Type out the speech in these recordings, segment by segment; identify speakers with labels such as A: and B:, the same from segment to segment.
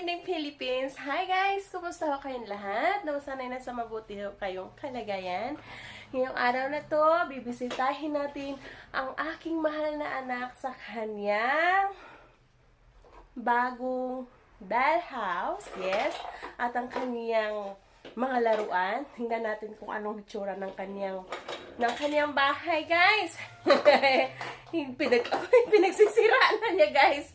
A: morning, Philippines! Hi guys! Kumusta ho kayong lahat? Sana'y nasa mabuti ho kayong kalagayan. Ngayong araw na to, bibisitahin natin ang aking mahal na anak sa kanyang bagong dollhouse. Yes. At ang kanyang mga laruan. Tingnan natin kung anong hitsura ng kanyang bahay, guys. Pinagsisiraan na niya, guys.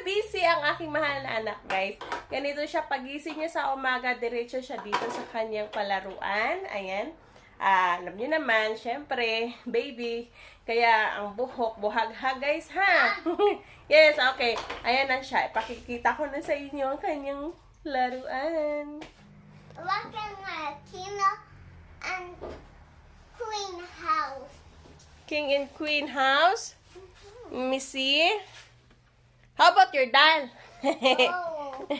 A: Busy ang aking mahal na anak, guys. Ganito siya, pagising niya sa umaga, diretso siya dito sa kanyang palaruan. Ayan. Alam niyo naman, syempre, baby. Kaya ang buhok, buhagha, guys, ha? Yes, okay. Ayan na siya. Ipakikita ko na sa inyo ang kanyang laruan.
B: Look at my king and queen house.
A: King and queen house? Let me see. How about your doll?
B: Oh.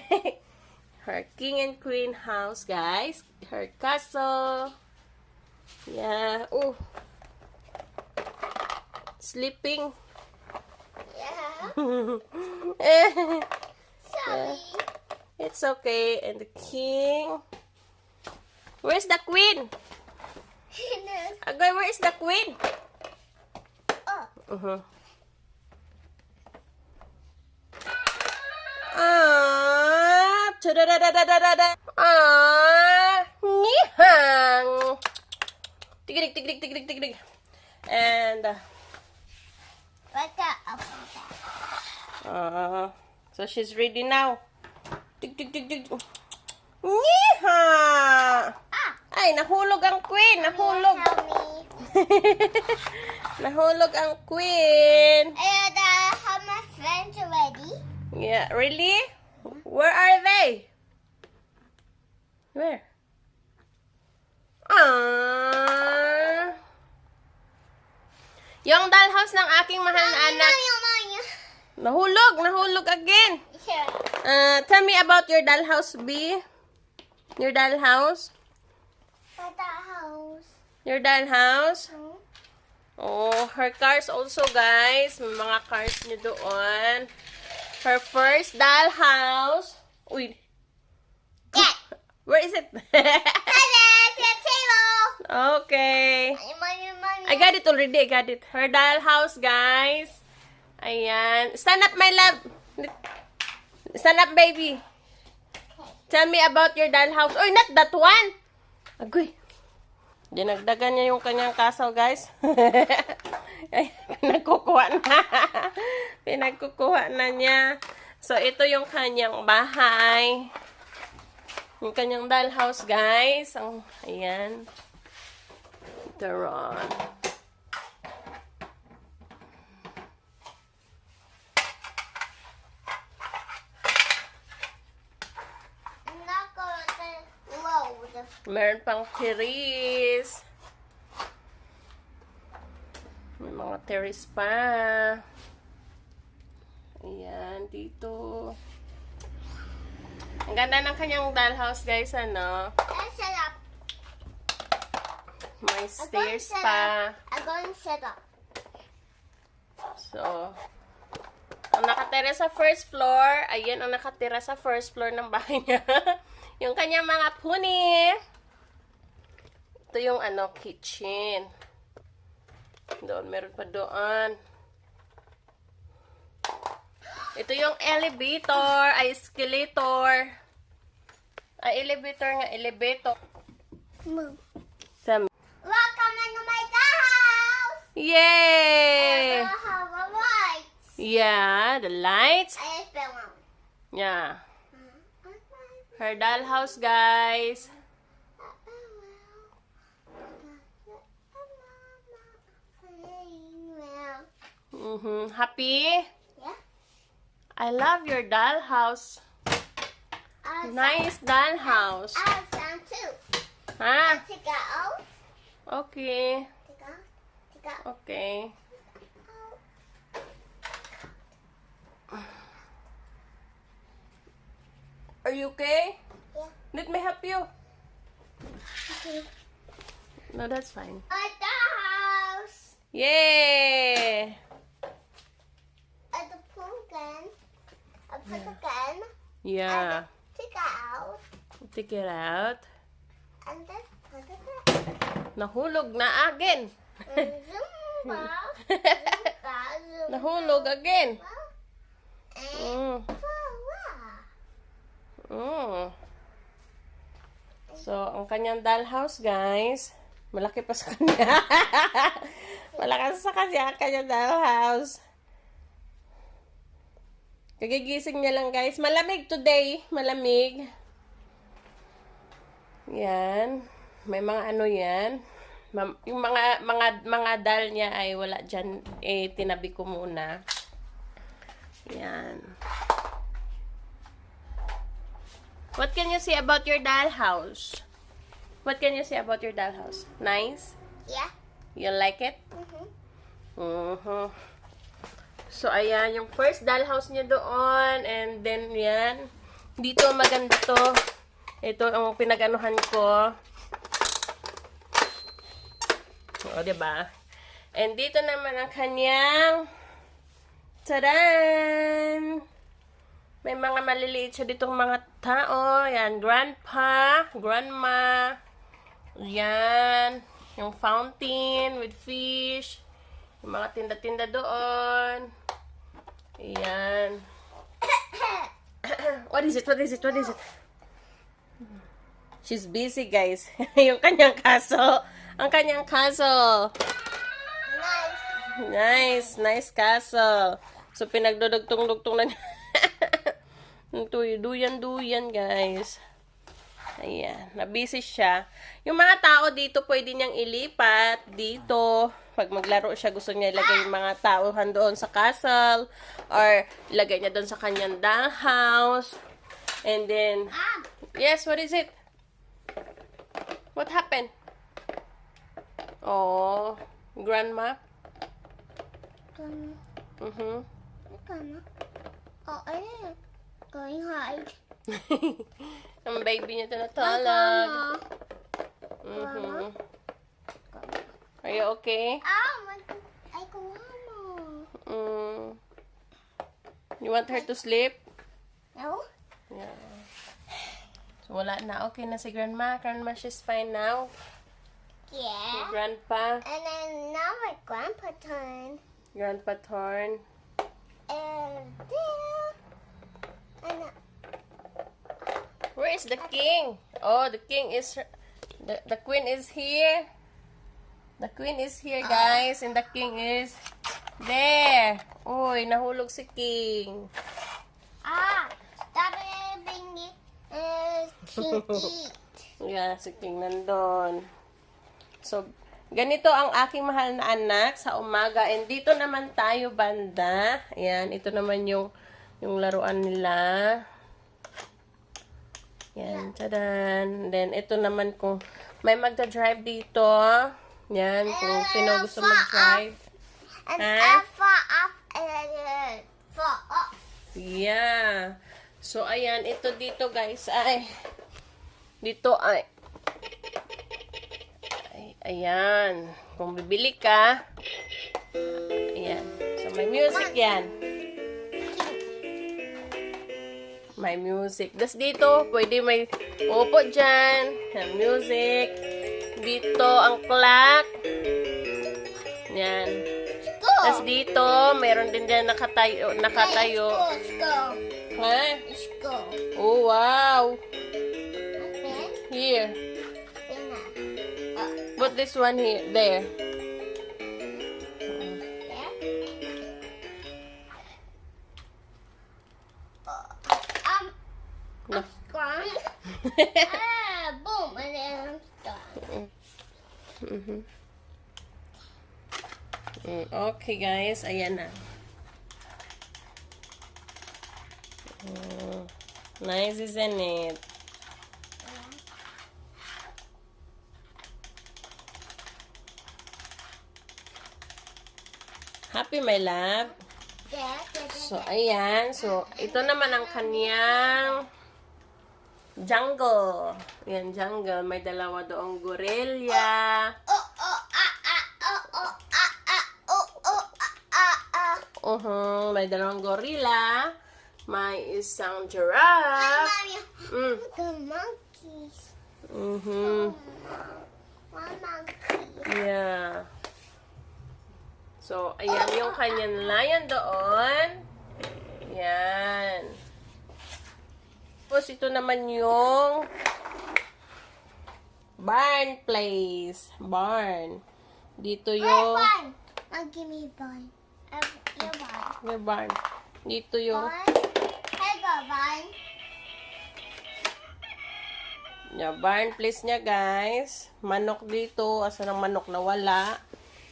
A: Her king and queen house, guys. Her castle. Yeah. Oh. Sleeping.
B: Yeah. Sorry.
A: It's okay. And the king. Where's the queen? Agoy, where is the queen?
B: Oh.
A: Nihang. Tigrig. And
B: What's up?
A: so she's ready now. Tig. Niha. Ay, nahulog ang queen. Nahulog.
B: Help me.
A: Nahulog ang queen.
B: And have my friends already?
A: Yeah, really? Where are they? Where? Yung dollhouse ng aking mahal na anak. Nahulog again.
B: Yeah.
A: Tell me about your dollhouse, B. Your dollhouse.
B: What's that house?
A: Your dollhouse.
B: Hmm?
A: Oh, her cars also, guys. May mga cars niyo doon. Her first dollhouse. Uy.
B: Yeah.
A: Where is it?
B: Hello, table.
A: Okay.
B: Money.
A: I got it already. I got it. Her dollhouse, guys. Ayan. Stand up, my love. Stand up, baby. Tell me about your dollhouse. Oh, not that one. Agoy. Dinagdagan niya yung kanyang castle, guys. Ay, pinagkukuha na niya. So, ito yung kanyang bahay. Yung kanyang dollhouse, guys. Ayan. Daron. Meron pang terrace. May mga terrace pa. Ayan, dito. Ang ganda ng kanyang dollhouse, guys, ano?
B: Set up.
A: May stairs pa.
B: I'm going to set up.
A: So, ang nakatira sa first floor, ayan ang nakatira sa first floor ng bahay niya. Yung kanyang mga puni. Ito yung kitchen. Doon, meron pa doon. Ito yung elevator, escalator. Elevator.
B: Move.
A: Welcome
B: to my house.
A: Yay!
B: I have a light.
A: Yeah, the lights.
B: I just built one.
A: Yeah. Her dollhouse, guys. Happy?
B: Yeah.
A: I love your dollhouse. Nice dollhouse.
B: I have some too.
A: Huh?
B: Take it out.
A: Okay.
B: Take out.
A: Okay. Are you okay?
B: Yeah.
A: Let me help you.
B: Okay.
A: No, that's fine.
B: At the house.
A: Yay!
B: At the pool gun. I put the gun.
A: Yeah.
B: Take it out.
A: Take it out.
B: And then put it back.
A: Nahulog na again.
B: And zoom out. Zoom out. Zoom
A: Nahulog again.
B: out. And
A: Mm.
B: voila.
A: Mm. So, ang kanyang dollhouse, guys, malaki pa sa kanya. Malaki sa kanya ang kanyang dollhouse. Kagigising niya lang, guys. Malamig today. Malamig. Yan. May mga ano yan. Yung mga doll niya ay wala dyan. Eh, tinabi ko muna. Yan. What can you say about your dollhouse? What can you say about your dollhouse? Nice?
B: Yeah.
A: You like it?
B: Mm-hmm.
A: So, ayan, yung first dollhouse niya doon. And then, yan. Dito, maganda to. Ito ang pinag-anuhan ko. O, diba? And dito naman ang kanyang tadan! May mga maliliit siya ditong mga tao. Yan, grandpa, grandma. Yan. Yung fountain with fish. Yung mga tinda-tinda doon. Ayan. What is it? What is it? What is it? She's busy, guys. Yung kanyang kaso. Ang kanyang kaso.
B: Nice.
A: Nice. Nice kaso. So, pinagdudugtong-dugtong na niya. Duyan-duyan, guys. Ayan. Nabusy siya. Yung mga tao dito, pwede niyang ilipat dito. Pag maglaro siya, gusto niya ilagay yung mga tauhan doon sa castle. Or, ilagay niya doon sa kanyang dollhouse. And then, yes, what is it? What happened? Oh, grandma?
B: Come on. Oh, I am going hide.
A: Ang baby niya tinatawag.
B: Grandma.
A: Are you okay?
B: I go home.
A: You want her to sleep?
B: No?
A: Yeah. So, wala na. Okay na si grandma. Grandma, she's fine now.
B: Yeah.
A: Grandpa.
B: And then now my grandpa turn.
A: Grandpa turn.
B: And there. And
A: Where is the king? Oh, the king is... The queen is here. The queen is here, guys. And the king is there. Uy, nahulog si king.
B: that baby is to eat.
A: Yeah, si king nandun. So, ganito ang aking mahal na anak sa umaga. And dito naman tayo banda. Ayan, ito naman yung laruan nila. Yan, tadan. Then, ito naman kung may magta-drive dito. Yan, kung sino gusto mag-drive.
B: And
A: Huh?
B: for up and for up.
A: Yeah. So, ayan, ito dito, guys, ay, dito ay, ayan. Kung bibili ka, ayan. So, may music yan. May music. Das dito, pwede may upo dyan. Yan, music. Dito, ang clock. Yan.
B: Go.
A: Tas dito, meron din dyan nakatayo.
B: Let's go.
A: Ha?
B: Let's go.
A: Oh, wow.
B: Okay.
A: Here.
B: Then,
A: Put this one here. There.
B: there.
A: No.
B: Gone. Boom, and then I'm done.
A: Okay, guys. Ayan na. Nice, isn't it? Happy, my love? So, ayan. So, ito naman ang kanyang jungle. Ayan, jungle. May dalawa doong gorilla. May dalawang gorilla. May isang giraffe.
B: Mommy, the monkeys.
A: Mhm.
B: One monkey.
A: Yeah. So, ayan yung kanyang lion doon. Yan. Tapos, ito naman yung barn place. Barn. Dito yung...
B: Barn. Give me barn. Your barn.
A: May barn. Dito yung...
B: Barn. I got barn.
A: Yeah, barn place niya, guys. Manok dito. Asa ng manok na wala.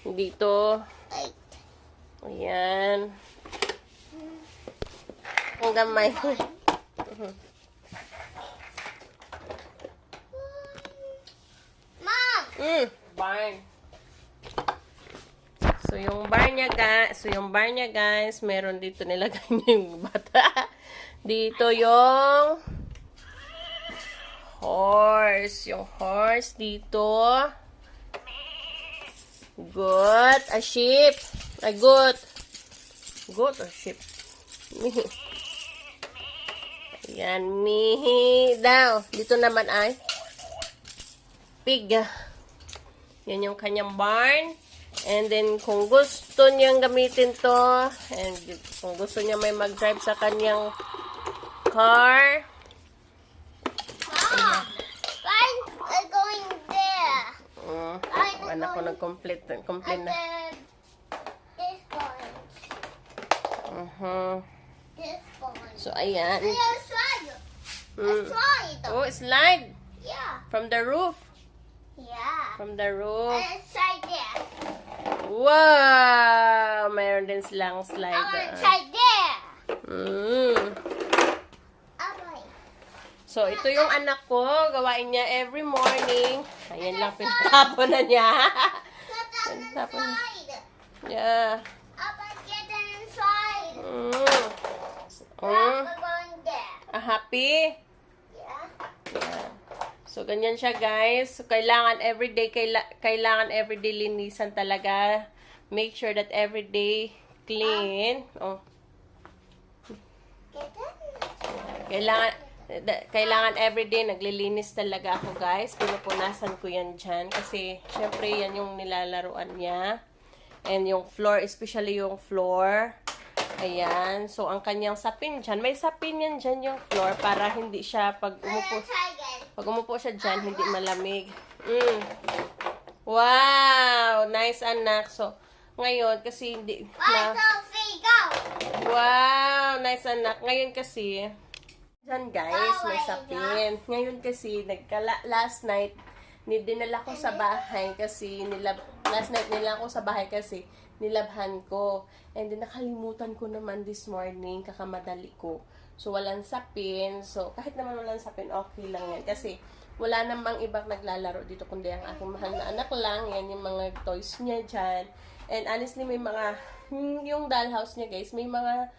A: Dito.
B: Eight.
A: Ayan. Ang gamay.
B: Mom.
A: Barn. So, yung barn niya, guys, meron dito nilagay niya yung bata. Dito yung horse. Yung horse dito. Goat. A sheep. A goat. Goat or sheep? Ayan, mihi daw. Dito naman ay pig. Yan yung kanyang barn. And then, kung gusto niyang gamitin to, and kung gusto niya may mag-drive sa kanyang car,
B: Mom. Barn is going there.
A: anak ko nag-complete
B: And
A: na.
B: then this one. This one.
A: So, ayan.
B: Yeah, slide. Slide.
A: Oh, slide
B: Yeah.
A: from the roof.
B: Yeah.
A: From the roof.
B: And it's right there.
A: Wow! Mayroon din silang
B: I
A: slide.
B: want to try there. Okay.
A: So, ito yung anak ko. Gawain niya every morning. Ayan lang, pinatapon na niya.
B: Get on the
A: Tapos-
B: slide.
A: Yeah.
B: Papa, get on the slide.
A: Mm.
B: We're going there.
A: Happy?
B: Yeah.
A: Yeah. So, ganyan siya, guys. So, kailangan everyday linisan talaga. Make sure that everyday clean. Oh.
B: Get on.
A: Kailangan everyday naglilinis talaga ako, guys. Pinupunasan ko yan dyan. Kasi, syempre, yan yung nilalaruan niya. And yung floor, especially yung floor. Ayan. So, ang kanyang sapin dyan. May sapin yan dyan yung floor para hindi siya pag umupo.
B: Try again.
A: Pag umupo siya dyan, hindi malamig. Wow! Nice, anak. So, ngayon, kasi hindi
B: One,
A: na...
B: two, three, go.
A: Wow! Nice, anak. Ngayon kasi, dyan guys, may sapin. Ngayon kasi, last night, dinala ko sa bahay kasi, last night nila ako sa bahay kasi, nilabhan ko. And then, nakalimutan ko naman this morning, kakamadali ko. So, walang sapin. So, kahit naman walang sapin, okay lang yan. Kasi, wala namang ibang naglalaro dito, kundi ang aking mahal na anak lang. Yan yung mga toys niya dyan. And honestly, may mga, yung dollhouse niya guys, may mga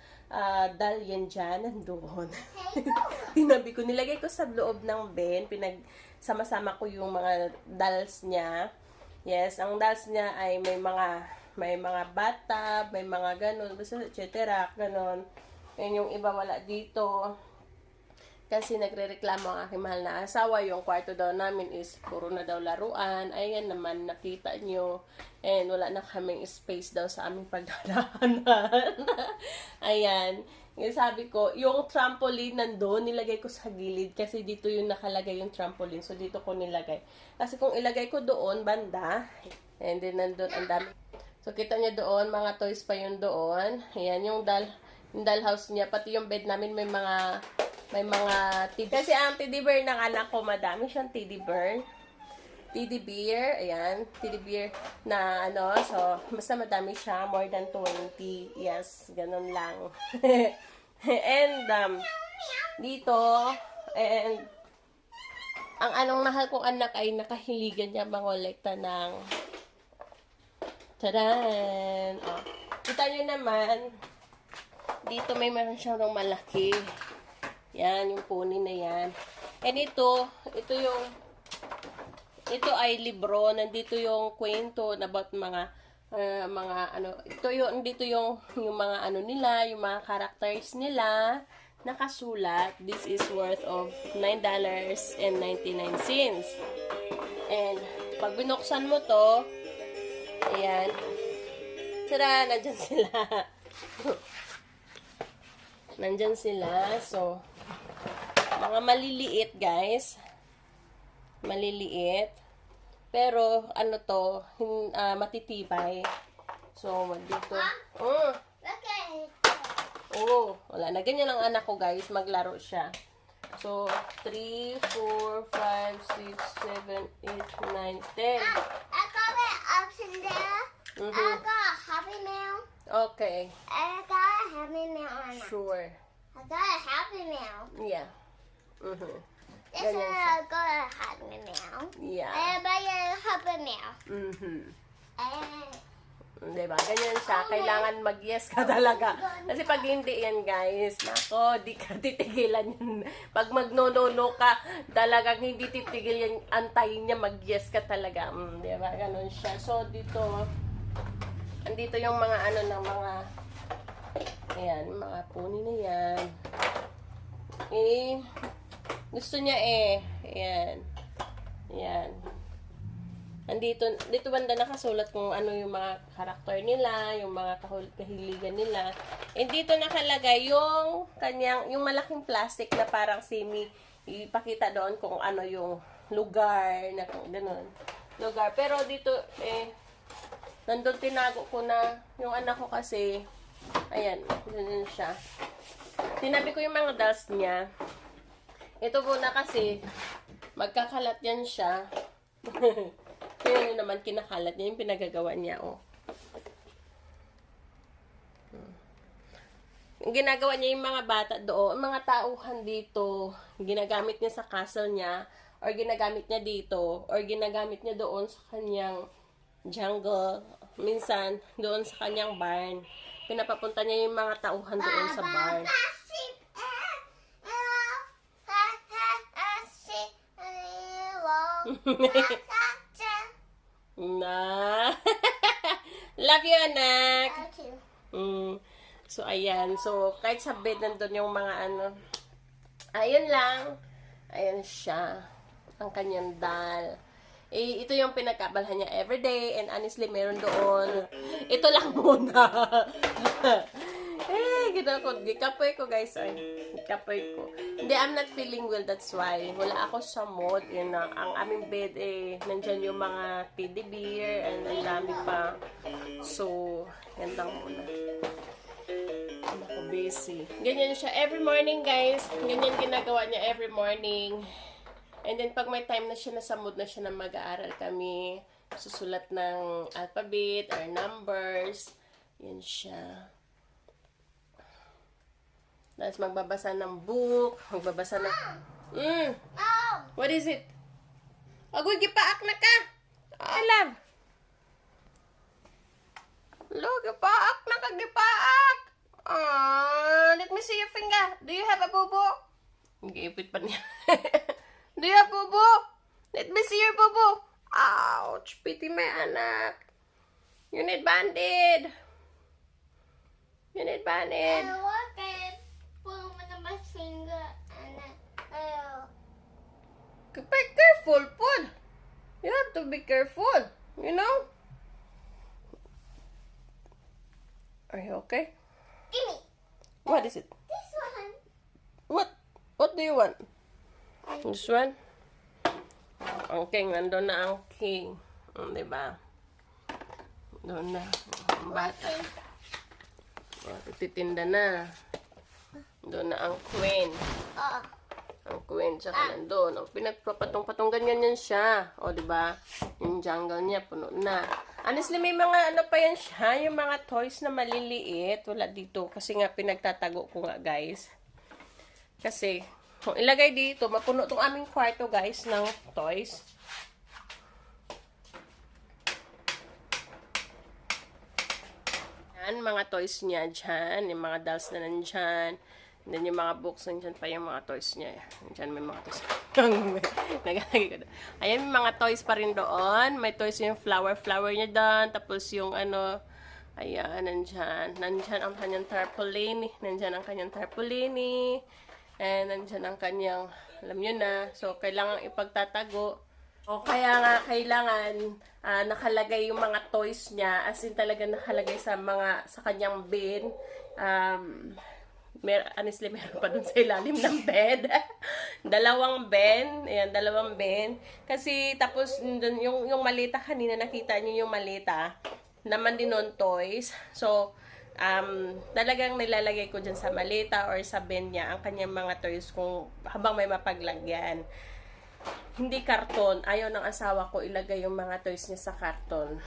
A: doll yan dyan, nandoon. Tinabi ko, nilagay ko sa loob ng ben, pinagsama-sama ko yung mga dolls niya. Yes, ang dolls niya ay may mga bata, may mga ganun, basta et cetera, ganun. And yung iba wala dito. Kasi nagre-reklamo ang aking mahal na asawa. Yung kwarto daw namin is puro na daw laruan. Ayan naman, nakita nyo. And wala na kaming space daw sa aming pagdadaanan. Ayan. Yung sabi ko, yung trampoline nandun, nilagay ko sa gilid. Kasi dito yung nakalagay yung trampoline. So, dito ko nilagay. Kasi kung ilagay ko doon, banda. And then, nandun, ang dami. So, kita nyo doon, mga toys pa yun doon. Ayan, yung dollhouse niya. Pati yung bed namin may mga teddy. Kasi ang teddy bear ng anak ko, madami siyang teddy bear. Teddy bear, ayan. Teddy bear na ano, so, basta madami siya. More than 20. Yes, ganun lang. And, dito, and, ang anong mahal kong anak ay nakahiligan niya mangolekta ng tadan! Oh. Kita nyo naman, dito may meron siyang malaki. Yan, yung pony na yan. And ito ay libro. Nandito yung kwento about mga ano, dito yung mga ano nila, yung mga characters nila. nakasulat, this is worth of $9.99. And, pag binuksan mo to, ayan, tada, nandyan sila. Nandyan sila. So, mga maliliit, guys. Maliliit. Pero, ano to, matitibay. So, dito.
B: Look at it.
A: Oh, wala na. Ganyan ang anak ko, guys. Maglaro siya. So, 3, 4, 5, 6, 7, 8, 9, 10.
B: I got it up in there. I got a happy meal.
A: Okay.
B: I got a happy meal on it.
A: Sure.
B: I got a happy meal.
A: Yeah.
B: This
A: Ganyan
B: is
A: siya.
B: I got a happy meal.
A: Yeah.
B: I buy a happy meal. And
A: Diba? Ganyan siya. Kailangan mag-yes ka talaga. Kasi pag hindi yan, guys, nako, di ka titigilan yan. Pag mag-no-no-no ka, talagang hindi titigil yan. Antayin niya, mag-yes ka talaga. Diba? Ganon siya. So, dito, andito yung mga ano ng mga, ayan, mga pony na yan. Gusto niya ayan. Ayan. Dito banda nakasulat kung ano yung mga karakter nila, yung mga kahiligan nila. And dito nakalagay yung kanyang, yung malaking plastic na parang ipakita doon kung ano yung lugar, na gano'n. Lugar. Pero dito, nandun tinago ko na yung anak ko kasi, ayan, ganun siya. Tinabi ko yung mga dolls niya. Ito muna kasi, magkakalat yan siya. Kaya yun naman, kinakalat niya yung pinagagawa niya, oh. Ginagawa niya yung mga bata doon, mga tauhan dito, ginagamit niya sa castle niya, or ginagamit niya dito, or ginagamit niya doon sa kanyang jungle, minsan doon sa kanyang barn. Pinapapunta niya yung mga tauhan doon sa barn. Na. Love you, anak. So, ayan. So, kahit sa bed, nandun yung mga ano. Ayun lang. Ayan siya. Ang kanyang doll. Ito yung pinagkabalhan niya everyday. And honestly, meron doon. Ito lang muna. Gikapoy ko, guys. Gikapoy ko. Hindi, I'm not feeling well. That's why. Wala ako sa mood. Yun na. Ang aming bed, nandyan yung mga teddy bear. And ang dami pa. So, yan lang muna. Ako busy. Ganyan siya. Every morning, guys. Ganyan ginagawa niya every morning. And then, pag may time na siya, nasa mood na siya na mag-aaral kami. Susulat ng alphabet or numbers. Yan siya. Tapos magbabasa ng book, magbabasa ng... What is it? Agoy, gipaak na ka! I love! Look, gipaak na ka, gipaak! Let me see your finger. Do you have a bubo? Giipit pa niya. Do you have bubo? Let me see your bubo. Ouch! Pity my anak. You need banded. You need banded.
B: I want it. My finger and
A: Be careful, Pod. You have to be careful. You know? Are you okay?
B: gimme
A: What is it?
B: this one.
A: What do you want? This one? Ang king. Nandun na ang king. Diba? Doon na. Ang bata. Titinda na. Doon na ang queen. Ang queen, saka nandun. Ang pinagpapatong-patong, ganyan yan siya. O, diba? Yung jungle niya, puno na. Honestly, may mga ano pa yan siya. Yung mga toys na maliliit. Wala dito. Kasi nga, pinagtatago ko nga, guys. Kasi, kung ilagay dito, mapuno itong aming kwarto, guys, ng toys. Yan, mga toys niya dyan. Yung mga dolls na nandyan. And then yung mga books, nandyan pa yung mga toys niya. Nandyan may mga toys. Nagalagay ko doon. Ayan, may mga toys pa rin doon. May toys yung flower niya doon. Tapos yung ano, Ayan, nandyan. Nandyan ang kanyang tarpaulin. Nandyan ang kanyang tarpaulin. And nandyan ang kanyang, alam nyo na, so kailangan ipagtatago. O kaya nga, kailangan nakalagay yung mga toys niya, as in talaga nakalagay sa kanyang bin. Honestly, meron pa dun sa ilalim ng bed. Dalawang ben. Ayan, dalawang ben. Kasi, tapos, dun, yung malita kanina, nakita niyo yung malita. Naman din nun toys. So, talagang nilalagay ko dyan sa malita or sa bin niya ang kanyang mga toys kung habang may mapaglagyan. Hindi karton. Ayaw ng asawa ko ilagay yung mga toys niya sa karton.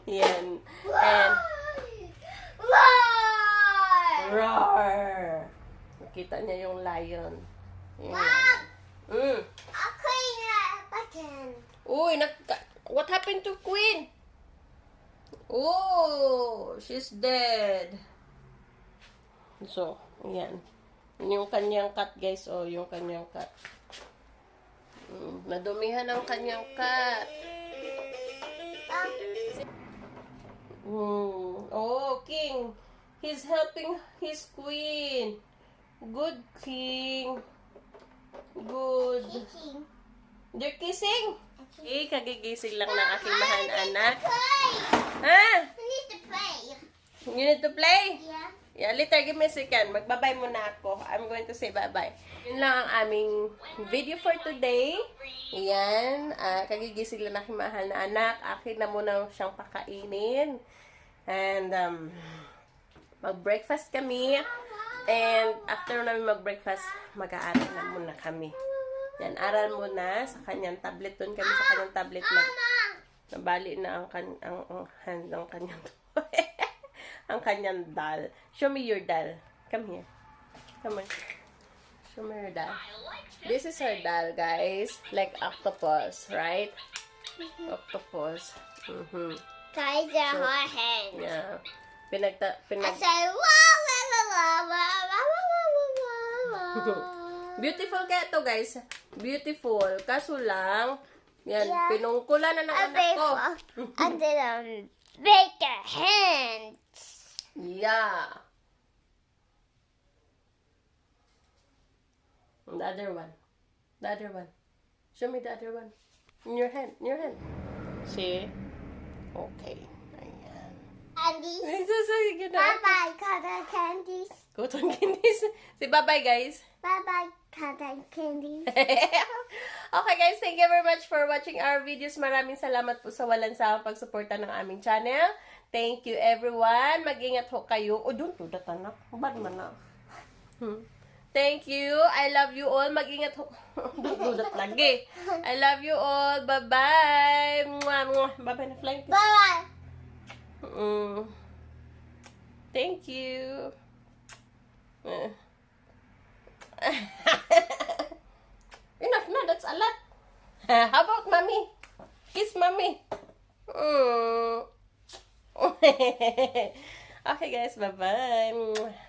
A: Yan. And, roar! Nakita niya yung lion. Yan. Uy, what happened to Queen? Oh, she's dead. So, yan. Yung kanyang cat, guys. Oh, yung kanyang cat. Nadumihan ang kanyang cat. Oh, King. He's helping his queen. Good, King. Good. They're kissing? Eh, kagigising lang ng aking mahal na anak. Ha?
B: I need to play.
A: You need to play?
B: Yeah.
A: Yeah, later, give me a second. Magbabay muna ako. I'm going to say bye-bye. Yun lang ang aming video for today. Ayan. Kagigising lang ng aking mahal na anak. Akin na muna siyang pakainin. And, mag-breakfast kami. And, after namin mag-breakfast, mag-aaral na muna kami. Yan, aral muna sa kanyang tablet. Doon kami sa kanyang tablet. Nabali na ang hand ng kanyang ang kanyang doll. Show me your doll. Come here. Come on. Show me your doll. This is her doll, guys. Like octopus, right? Octopus.
B: Guys, they're her hands.
A: Yeah.
B: I say, wow,
A: Beautiful kaya to, guys. Beautiful. Kaso lang, yan, pinungkulan na ng anak ko.
B: And then make their hands.
A: Yeah. The other one. The other one. Show me the other one. In your hand. In your hand. See? Okay. Ayan.
B: Candies.
A: Bye-bye.
B: Bye-bye, cotton candies.
A: Cotton candies. Say bye-bye, guys.
B: Bye-bye, cotton candies.
A: Okay, guys. Thank you very much for watching our videos. Maraming salamat po sa walang sawang pagsuporta ng aming channel. Thank you, everyone. Mag-ingat ho kayo. Oh, don't do that, anak. Bad man na. Thank you. I love you all. Mag-ingat ho. Don't do that lagi. I love you all. Bye-bye. Bye-bye na flying kiss.
B: Bye-bye.
A: Thank you. Enough na. That's a lot. How about mommy? Kiss mommy. Okay, guys. Bye-bye.